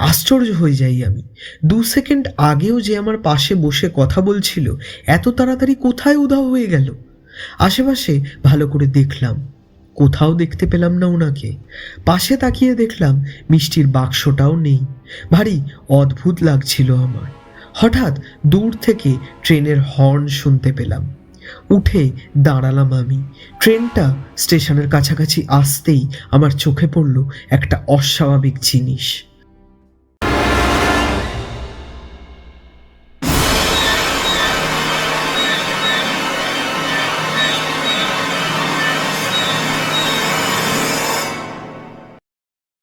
আশ্চর্য হয়ে যাই আমি। 2 সেকেন্ড আগেও যে আমার পাশে বসে কথা বলছিল এত তাড়াতাড়ি কোথায় উধাও হয়ে গেল? আশেপাশে ভালো করে দেখলাম, কোথাও দেখতে পেলাম না ওনাকে। পাশে তাকিয়ে দেখলাম মিষ্টির বাক্সটাও নেই। ভারী অদ্ভুত লাগছিল আমার। হঠাৎ দূর থেকে ট্রেনের হর্ন শুনতে পেলাম। উঠে দাঁড়ালাম আমি। ট্রেনটা স্টেশনের কাছাকাছি আসতেই আমার চোখে পড়ল একটা অস্বাভাবিক জিনিস।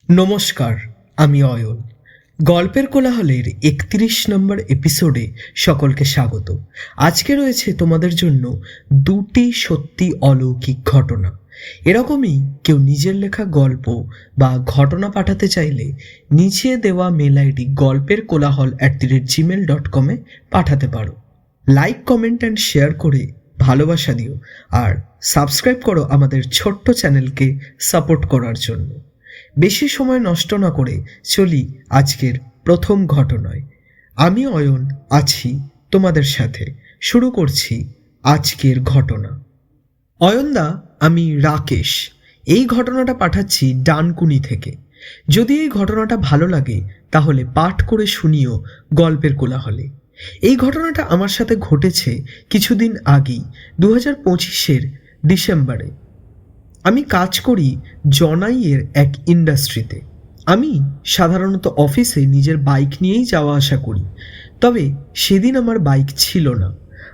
নমস্কার, আমি অয়ন। গল্পের কোলাহলের 31 নম্বর এপিসোডে সকলকে স্বাগত। আজকে রয়েছে তোমাদের জন্য 2টি সত্যি অলৌকিক ঘটনা। এরকমই কেউ নিজের লেখা গল্প বা ঘটনা পাঠাতে চাইলে নিচে দেওয়া মেল আইডি গল্পের কোলাহল@gmail.com পাঠাতে পারো। লাইক, কমেন্ট অ্যান্ড শেয়ার করে ভালোবাসা দিও, আর সাবস্ক্রাইব করো আমাদের ছোট্ট চ্যানেলকে সাপোর্ট করার জন্য। বেশি সময় নষ্ট না করে চলি আজকের প্রথম ঘটনায়। আমি অয়ন আছি তোমাদের সাথে। শুরু করছি আজকের ঘটনা। অয়নদা, আমি রাকেশ। এই ঘটনাটা পাঠাচ্ছি ডানকুনি থেকে। যদি এই ঘটনাটা ভালো লাগে তাহলে পাঠ করে শুনিও গল্পের কোলাহলে। এই ঘটনাটা আমার সাথে ঘটেছে কিছুদিন আগেই, 2025-এর ডিসেম্বরে। আমি কাজ করি জনাইয়ের এক ইন্ডাস্ট্রিতে। আমি সাধারণত অফিসে নিজের বাইক নিয়েই যাওয়া আসা করি, তবে সেদিন আমার বাইক ছিল না।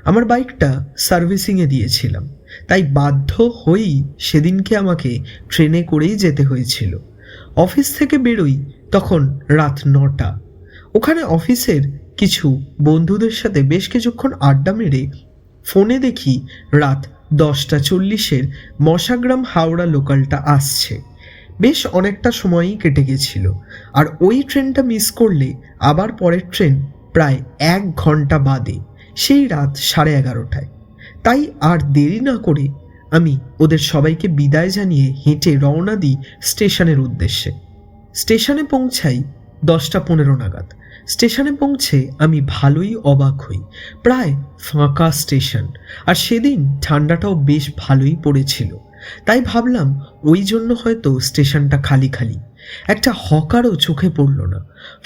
আমার বাইকটা সার্ভিসিংয়ে দিয়েছিলাম, তাই বাধ্য হয়েই সেদিনকে আমাকে ট্রেনে করেই যেতে হয়েছিল। অফিস থেকে বেরোই তখন রাত 9টা। ওখানে অফিসের কিছু বন্ধুদের সাথে বেশ কিছুক্ষণ আড্ডা মেরে ফোনে দেখি রাত 10:40 মশাগ্রাম হাওড়া লোকালটা আসছে। বেশ অনেকটা সময়ই কেটে গেছিল, আর ওই ট্রেনটা মিস করলে আবার পরের ট্রেন প্রায় 1 ঘন্টা বাদে, সেই রাত 11:30টায়। তাই আর দেরি না করে আমি ওদের সবাইকে বিদায় জানিয়ে হেঁটে রওনা দিই স্টেশনের উদ্দেশ্যে। স্টেশনে পৌঁছাই 10:15 নাগাদ। স্টেশনে পৌঁছে আমি ভালোই অবাক হই। প্রায় ফাঁকা স্টেশন, আর সেদিন ঠান্ডাটাও বেশ ভালোই পড়েছিল। তাই ভাবলাম ওই জন্য হয়তো স্টেশনটা খালি খালি। একটা হকারও চোখে পড়ল না।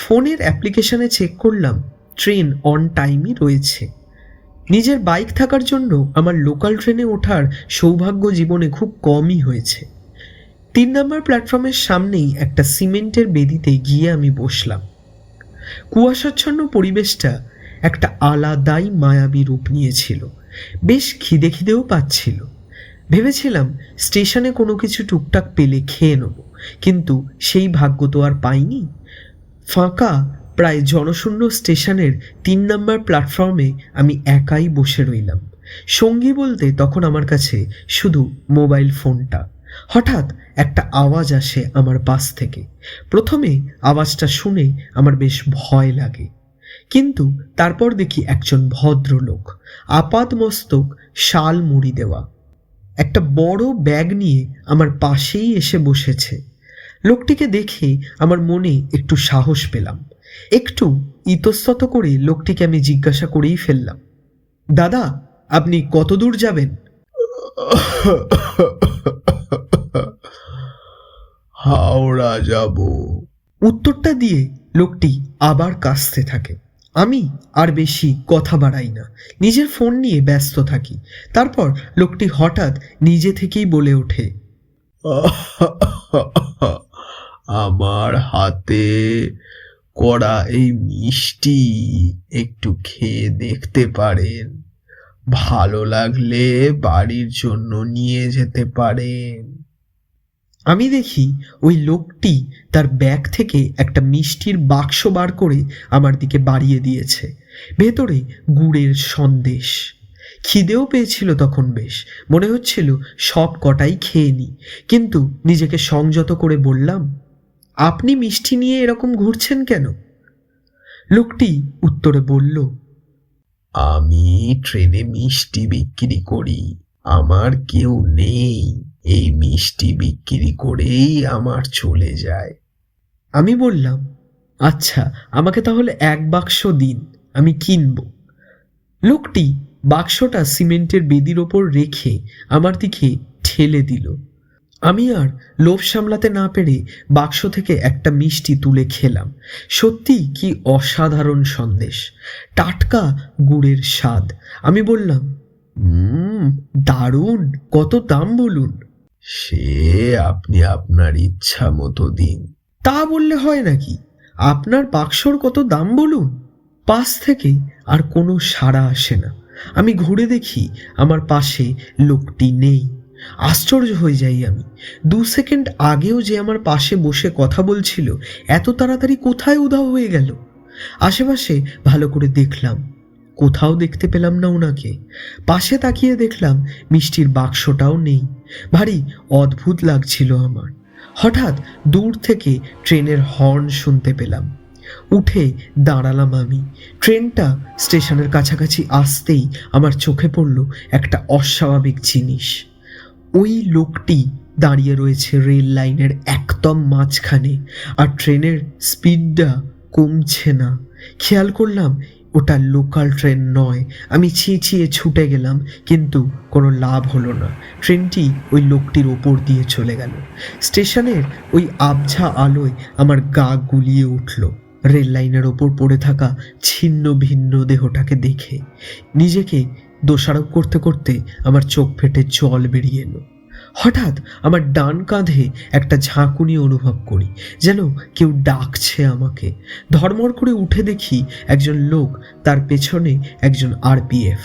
ফোনের অ্যাপ্লিকেশনে চেক করলাম, ট্রেন অন টাইমই রয়েছে। নিজের বাইক থাকার জন্য আমার লোকাল ট্রেনে ওঠার সৌভাগ্য জীবনে খুব কমই হয়েছে। 3 নম্বর প্ল্যাটফর্মের সামনেই একটা সিমেন্টের বেদিতে গিয়ে আমি বসলাম। কুয়াশাচ্ছন্ন পরিবেশটা একটা আলাদাই মায়াবী রূপ নিয়েছিল। বেশ খিদে খিদেও পাচ্ছিল। ভেবেছিলাম স্টেশনে কোনো কিছু টুকটাক পেলে খেয়ে নেব, কিন্তু সেই ভাগ্য তো আর পাইনি। ফাঁকা প্রায় জনশূন্য স্টেশনের 3 নম্বর প্ল্যাটফর্মে আমি একাই বসে রইলাম। সঙ্গী বলতে তখন আমার কাছে শুধু মোবাইল ফোনটা। হঠাৎ একটা আওয়াজ আসে আমার পাশ থেকে। প্রথমে আওয়াজটা শুনে আমার বেশ ভয় লাগে, কিন্তু তারপর দেখি একজন ভদ্রলোক, আপাদমস্তক শাল মুড়ি দেওয়া, একটা বড় ব্যাগ নিয়ে আমার পাশেই এসে বসেছে। লোকটিকে দেখে আমার মনে একটু সাহস পেলাম। একটু ইতস্তত করে লোকটিকে আমি জিজ্ঞাসা করেই ফেললাম, দাদা, আপনি কত দূর যাবেন? হাওড়া যাব। উত্তরটা দিয়ে লোকটি আবার কাশতে থাকে। আমি আর বেশি কথা বাড়াই না, নিজের ফোন নিয়ে ব্যস্ত থাকি। তারপর লোকটি হঠাৎ নিজে থেকেই বলে ওঠে, আমার হাতে করা এই মিষ্টি একটু খেয়ে দেখতে পারেন, ভালো লাগলে বাড়ির জন্য নিয়ে যেতে পারেন। আমি দেখি ওই লোকটি তার ব্যাগ থেকে একটা মিষ্টির বাক্স বার করে আমার দিকে বাড়িয়ে দিয়েছে। ভেতরে গুড়ের সন্দেশ। খিদেও পেয়েছিল তখন বেশ, মনে হচ্ছিল সব কটাই খেয়ে নি, কিন্তু নিজেকে সংযত করে বললাম, আপনি মিষ্টি নিয়ে এরকম ঘুরছেন কেন? লোকটি উত্তরে বলল, আমি ট্রেনে মিষ্টি বিক্রি করি, আমার কেউ নেই, এই মিষ্টি বিক্রি করেই আমার চলে যায়। আমি বললাম, আচ্ছা, আমাকে তাহলে 1 বাক্স দিন, আমি কিনব। লোকটি বাক্সটা সিমেন্টের বেদির ওপর রেখে আমার দিকে ঠেলে দিল। আমি আর লোভ সামলাতে না পেরে বাক্স থেকে একটা মিষ্টি তুলে খেলাম। সত্যি কি অসাধারণ সন্দেশ, টাটকা গুড়ের স্বাদ। আমি বললাম, দারুণ, কত দাম বলুন? সে আপনি আপনার ইচ্ছা মতো দিন। তা বললে হয় নাকি? আপনার বাক্সর কত দাম বলুন। পাশ থেকে আর কোনো সাড়া আসে না। আমি ঘুরে দেখি আমার পাশে লোকটি নেই। আশ্চর্য হয়ে যাই আমি। 2 সেকেন্ড আগেও যে আমার পাশে বসে কথা বলছিল, এত তাড়াতাড়ি কোথায় উধাও হয়ে গেল? আশেপাশে ভালো করে দেখলাম, কোথাও দেখতে পেলাম না ওনাকে। পাশে তাকিয়ে দেখলাম মিষ্টির বাক্সটাও নেই। ভারী অদ্ভুত লাগছিল আমার। হঠাৎ দূর থেকে ট্রেনের হর্ন শুনতে পেলাম। উঠে দাঁড়ালাম আমি। ট্রেনটা স্টেশনের কাছাকাছি আসতেই আমার চোখে পড়ল একটা অস্বাভাবিক জিনিস। ওই লোকটি দাঁড়িয়ে রয়েছে রেল লাইনের একদম মাঝখানে, আর ট্রেনের স্পিডটা কমছে না। খেয়াল করলাম ওটা লোকাল ট্রেন নয়। আমি চেঁচিয়ে ছুটে গেলাম, কিন্তু কোনো লাভ হলো না। ট্রেনটি ওই লোকটির ওপর দিয়ে চলে গেল। স্টেশনের ওই আবঝা আলোয় আমার গা গুলিয়ে উঠল রেল লাইনের ওপর পড়ে থাকা ছিন্ন ভিন্ন দেহটাকে দেখে। নিজেকে দোষারোপ করতে করতে আমার চোখ ফেটে জল বেরিয়ে এলো। হঠাৎ আমার ডান কাঁধে একটা ঝাঁকুনি অনুভব করি, যেন কেউ ডাকছে আমাকে। ধর্মর করে উঠে দেখি একজন লোক, তার পেছনে একজন আরপিএফ।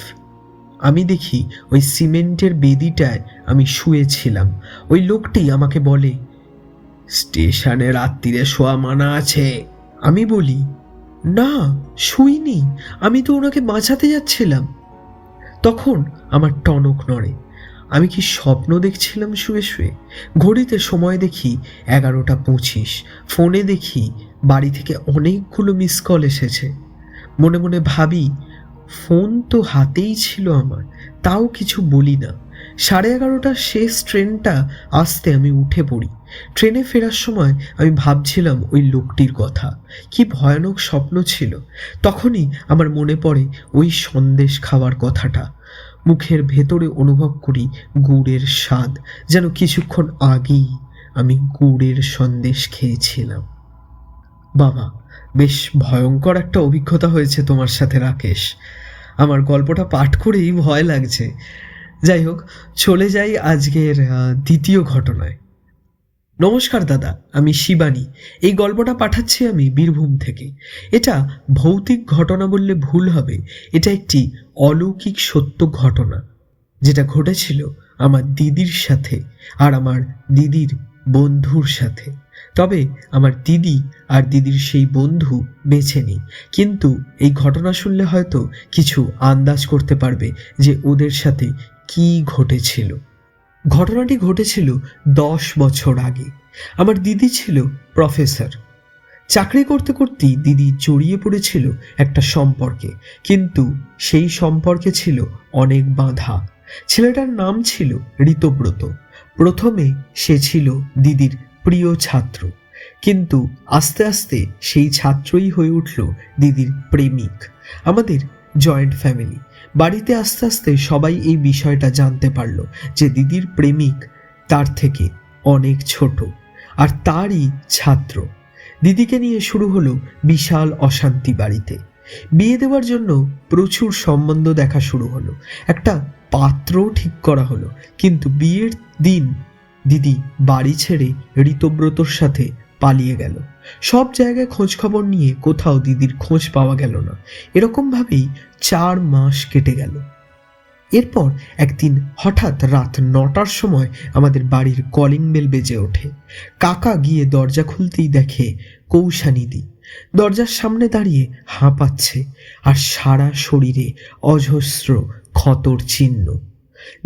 আমি দেখি ওই সিমেন্টের বেদিটায় আমি শুয়েছিলাম। ওই লোকটি আমাকে বলে, স্টেশনে রাত্রিরে শোয়া মানা আছে। আমি বলি, না, শুইনি, আমি তো ওনাকে বাঁচাতে যাচ্ছিলাম। তখন আমার টনক নড়ে। আমি কি স্বপ্ন দেখছিলাম শুয়ে শুয়ে? ঘড়িতে সময় দেখি 11টা 25। ফোনে দেখি বাড়ি থেকে অনেকগুলো মিস কল এসেছে। মনে মনে ভাবি, ফোন তো হাতেই ছিল আমার, তাও কিছু বলি না। 11:30টার শেষ ট্রেনটা আসতে আমি উঠে পড়ি। ট্রেনে ফেরার সময় আমি ভাবছিলাম ওই লোকটির কথা। কি ভয়ানক স্বপ্ন ছিল। তখনই আমার মনে পড়ে ওই সন্দেশ খাওয়ার কথাটা। মুখের ভেতরে অনুভব করি গুড়ের স্বাদ, যেন কিছুক্ষণ আগেই আমি গুড়ের সন্দেশ খেয়েছিলাম। বাবা, বেশ ভয়ঙ্কর একটা অভিজ্ঞতা হয়েছে তোমার সাথে রাকেশ। আমার গল্পটা পাঠ করেই ভয় লাগছে। যাই হোক, চলে যাই আজকের দ্বিতীয় ঘটনায়। নমস্কার দাদা, আমি শিবানী। এই গল্পটা পাঠাচ্ছি আমি বীরভূম থেকে। এটা ভৌতিক ঘটনা বললে ভুল হবে। এটা একটি অলৌকিক সত্য ঘটনা, যেটা ঘটেছিল আমার দিদির সাথে আর আমার দিদির বন্ধুর সাথে। তবে আমার দিদি আর দিদির সেই বন্ধু বেঁচে নেই, কিন্তু এই ঘটনা শুনলে হয়তো কিছু আন্দাজ করতে পারবে যে ওদের সাথে কি ঘটেছিল। ঘটনাটি ঘটেছিল 10 বছর আগে। আমার দিদি ছিল প্রফেসর। চাকরি করতে করতেই দিদি জড়িয়ে পড়েছিল একটা সম্পর্কে, কিন্তু সেই সম্পর্কে ছিল অনেক বাধা। ছেলেটার নাম ছিল ঋতব্রত। প্রথমে সে ছিল দিদির প্রিয় ছাত্র, কিন্তু আস্তে আস্তে সেই ছাত্রই হয়ে উঠল দিদির প্রেমিক। আমাদের জয়েন্ট ফ্যামিলি। বাড়িতে আস্তে আস্তে সবাই এই বিষয়টা জানতে পারল যে দিদির প্রেমিক তার থেকে অনেক ছোট আর তারই ছাত্র। দিদিকে নিয়ে শুরু হলো বিশাল অশান্তি বাড়িতে। বিয়ে দেওয়ার জন্য প্রচুর সম্বন্ধ দেখা শুরু হলো। একটা পাত্রও ঠিক করা হলো, কিন্তু বিয়ের দিন দিদি বাড়ি ছেড়ে ঋতব্রতর সাথে পালিয়ে গেল। সব জায়গায় খোঁজ খবর নিয়ে কোথাও দিদির খোঁজ পাওয়া গেল না। এরকমভাবেই 4 মাস কেটে গেল। এরপর একদিন হঠাৎ রাত 9টার সময় আমাদের বাড়ির কলিং বেল বেজে ওঠে। কাকা গিয়ে দরজা খুলতেই দেখে কৌশানীদি দরজার সামনে দাঁড়িয়ে হাঁপাচ্ছে, আর সারা শরীরে অজস্র ক্ষতর চিহ্ন।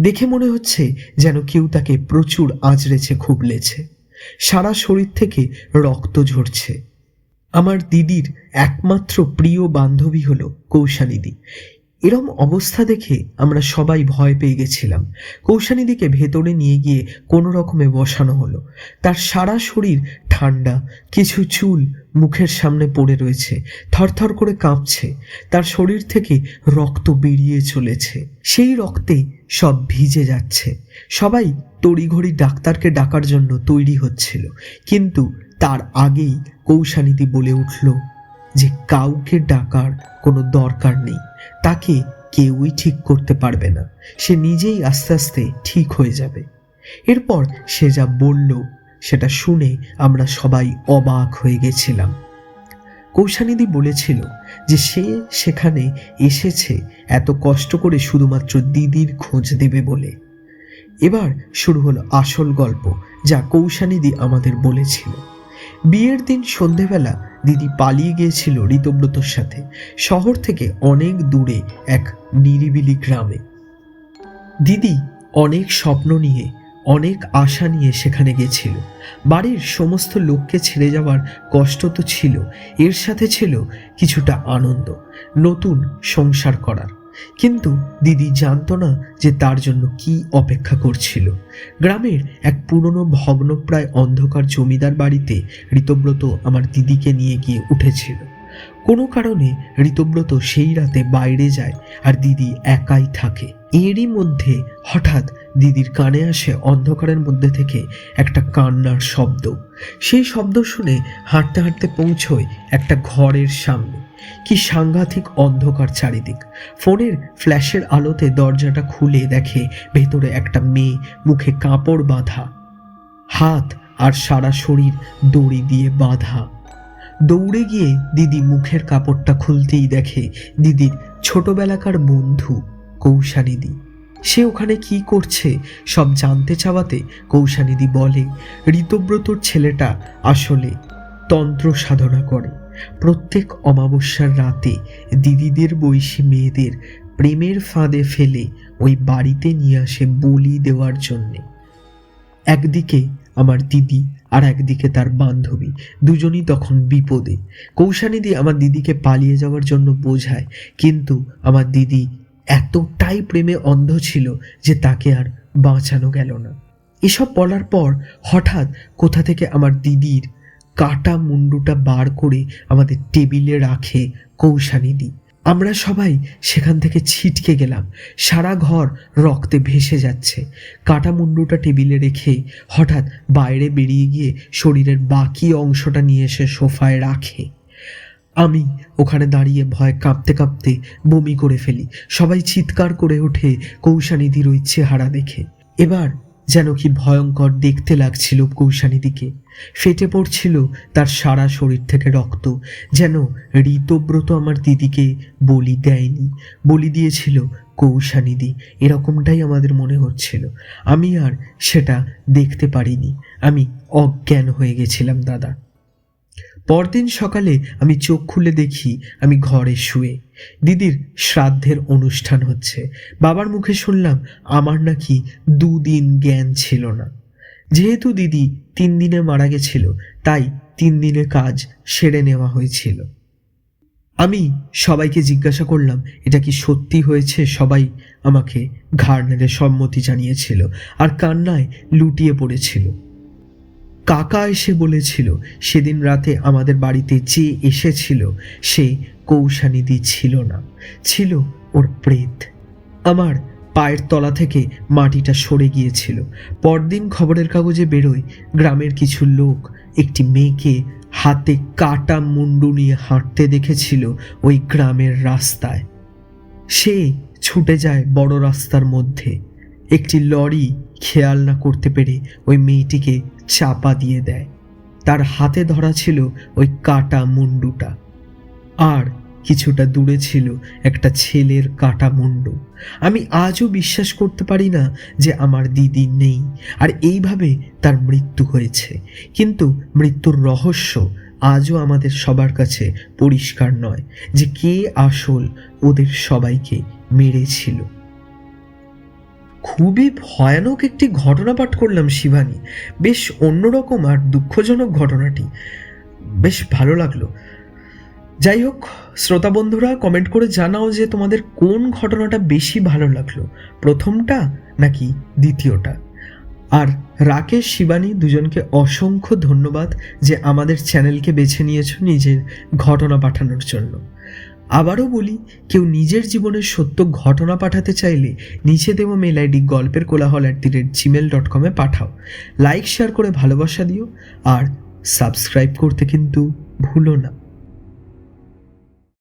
দেখে মনে হচ্ছে যেন কেউ তাকে প্রচুর আঁচড়েছে, খুবলেছে। সারা শরীর থেকে রক্ত ঝরছে। আমার দিদির একমাত্র প্রিয় বান্ধবী হলো কৌশানীদি। এরম অবস্থা দেখে আমরা সবাই ভয় পেয়ে গেছিলাম। কৌশানীদিকে ভেতরে নিয়ে গিয়ে কোনো রকমে বসানো হলো। তার সারা শরীর ঠান্ডা, কিছু চুল মুখের সামনে পড়ে রয়েছে, থরথর করে কাঁপছে, তার শরীর থেকে রক্ত বেরিয়ে চলেছে, সেই রক্তে সব ভিজে যাচ্ছে। সবাই তড়িঘড়ি ডাক্তারকে ডাকার জন্য তৈরি হচ্ছিল, কিন্তু তার আগেই কৌশানীদি বলে উঠল যে কাউকে ডাকার কোনো দরকার নেই, তাকে কেউই ঠিক করতে পারবে না, সে নিজেই আস্তে আস্তে ঠিক হয়ে যাবে। এরপর সে যা বলল সেটা শুনে আমরা সবাই অবাক হয়ে গেছিলাম। কৌশানীদি বলেছিল যে সে সেখানে এসেছে এত কষ্ট করে শুধুমাত্র দিদির খোঁজ দেবে বলে। এবার শুরু হলো আসল গল্প, যা কৌশানীদি আমাদের বলেছিল। বিয়ের দিন সন্ধেবেলা দিদি পালিয়ে গিয়েছিল ঋতব্রতর সাথে শহর থেকে অনেক দূরে এক নিরিবিলি গ্রামে। দিদি অনেক স্বপ্ন নিয়ে, অনেক আশা নিয়ে সেখানে গেছিল। বাড়ির সমস্ত লোককে ছেড়ে যাওয়ার কষ্ট তো ছিল, এর সাথে ছিল কিছুটা আনন্দ, নতুন সংসার করার। কিন্তু দিদি জানতো না যে তার জন্য কি অপেক্ষা করছিল। গ্রামের এক পুরনো ভগ্নপ্রায় অন্ধকার জমিদার বাড়িতে ঋতব্রত আমার দিদিকে নিয়ে গিয়ে উঠেছিল। কোনো কারণে ঋতব্রত সেই রাতে বাইরে যায় আর দিদি একাই থাকে। এরই মধ্যে হঠাৎ দিদির কানে আসে অন্ধকারের মধ্যে থেকে একটা কান্নার শব্দ। সেই শব্দ শুনে হাঁটতে হাঁটতে পৌঁছয় একটা ঘরের সামনে। কি সাংঘাতিক অন্ধকার চারিদিক। ফোনের ফ্ল্যাশের আলোতে দরজাটা খুলে দেখে ভেতরে একটা মেয়ে, মুখে কাপড় বাঁধা, হাত আর সারা শরীর দড়ি দিয়ে বাঁধা। দৌড়ে গিয়ে দিদি মুখের কাপড়টা খুলতেই দেখে দিদির ছোটবেলাকার বন্ধু কৌশানীদি। সে ওখানে কি করছে সব জানতে চাওয়াতে কৌশানীদি বলে ঋতব্রতর ছেলেটা আসলে তন্ত্র সাধনা করে। প্রত্যেক অমাবস্যার রাতে দিদিদের বয়সী মেয়েদের প্রেমের ফাঁদে ফেলে ওই বাড়িতে নিয়ে আসে বলি দেওয়ার জন্যে। একদিকে আমার দিদি আর একদিকে তার বান্ধবী, দুজনই তখন বিপদে। কৌশানীদি আমার দিদিকে পালিয়ে যাওয়ার জন্য বোঝায়, কিন্তু আমার দিদি এতটাই প্রেমে অন্ধ ছিল যে তাকে আর বাঁচানো গেল না। এসব বলার পর হঠাৎ কোথা থেকে আমার দিদির কাটা মুন্ডুটা বার করে আমাদের টেবিলে রাখে কৌশানীদি। আমরা সবাই সেখান থেকে ছিটকে গেলাম। সারা ঘর রক্তে ভেসে যাচ্ছে। কাটা মুন্ডুটা টেবিলে রেখে হঠাৎ বাইরে বেরিয়ে গিয়ে শরীরের বাকি অংশটা নিয়ে এসে সোফায় রাখে। আমি ওখানে দাঁড়িয়ে ভয় কাঁপতে কাঁপতে বমি করে ফেলি। সবাই চিৎকার করে ওঠে কৌশানীদির ওই চেহারা দেখে। এবার যেন কি ভয়ঙ্কর দেখতে লাগছিল কৌশানীদিকে। ফেটে পড়ছিল তার সারা শরীর থেকে রক্ত, যেন ঋতব্রত আমার দিদিকে বলি দেয়নি, বলি দিয়েছিল কৌশানীদি, এরকমটাই আমাদের মনে হচ্ছিল। আমি আর সেটা দেখতে পারিনি, আমি অজ্ঞান হয়ে গেছিলাম দাদা। পরদিন সকালে আমি চোখ খুলে দেখি আমি ঘরে শুয়ে, দিদির শ্রাদ্ধের অনুষ্ঠান হচ্ছে। বাবার মুখে শুনলাম আমার নাকি 2 দিন জ্ঞান ছিল না। যেহেতু দিদি 3 দিনে মারা গেছিল, তাই 3 দিনে কাজ সেরে নেওয়া হয়েছিল। আমি সবাইকে জিজ্ঞাসা করলাম এটা কি সত্যি হয়েছে। সবাই আমাকে ঘাড় নেড়ে সম্মতি জানিয়েছিল আর কান্নায় লুটিয়ে পড়েছিল। কাকা এসে বলেছিল সেদিন রাতে আমাদের বাড়িতে যে এসেছিল সে কৌশানীদি ছিল না, ছিল ওর প্রেত। আমার পায়ের তলা থেকে মাটিটা সরে গিয়েছিল। পরদিন খবরের কাগজে বেরোয় গ্রামের কিছু লোক একটি মেয়েকে হাতে কাটা মুন্ডু নিয়ে হাঁটতে দেখেছিল ওই গ্রামের রাস্তায়। সে ছুটে যায় বড় রাস্তার মধ্যে। একটি লরি খেয়াল না করতে পেরে ওই মেয়েটিকে চাপা দিয়ে দেয়। তার হাতে ধরা ছিল ওই কাটা মুন্ডুটা, আর কিছুটা দূরে ছিল একটা ছেলের কাটা মুন্ডু। আমি আজও বিশ্বাস করতে পারি না যে আমার দিদি নেই আর এইভাবে তার মৃত্যু হয়েছে। কিন্তু মৃত্যুর রহস্য আজও আমাদের সবার কাছে পরিষ্কার নয় যে কে আসল ওদের সবাইকে মেরেছিল। খুবই ভয়ানক একটি ঘটনা পাঠ করলাম শিবানী, বেশ অন্যরকম আর দুঃখজনক ঘটনাটি, বেশ ভালো লাগলো। যাই হোক, শ্রোতা বন্ধুরা কমেন্ট করে জানাও যে তোমাদের কোন ঘটনাটা বেশি ভালো লাগলো, প্রথমটা নাকি দ্বিতীয়টা। আর রাকেশ, শিবানী দুজনকে অসংখ্য ধন্যবাদ যে আমাদের চ্যানেলকে বেছে নিয়েছো নিজের ঘটনা পাঠানোর জন্য। আবারও বলি, কেউ নিজের জীবনের সত্য ঘটনা পাঠাতে চাইলে নিচে দেওয়া মেল আইডি গল্পের কোলাহল@gmail.com পাঠাও। লাইক শেয়ার করে ভালোবাসা দিও, আর সাবস্ক্রাইব করতে কিন্তু ভুলো না।